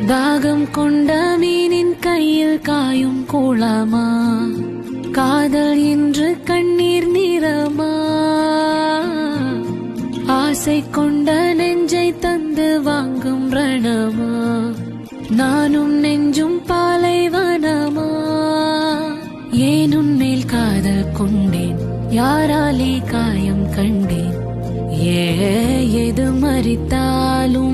தாகம் கொண்ட மீனின் கையில் காயும் கூளமா, காதல் என்று கண்ணீர் நிறமா, ஆசை கொண்ட நெஞ்சை தந்து வாங்கும் ரணமா, நானும் நெஞ்சும் பாலைவனமா. ஏன் உன்மேல் காதல் கொண்டேன், யாராலே காயம் கண்டேன், எது மறித்தாலும்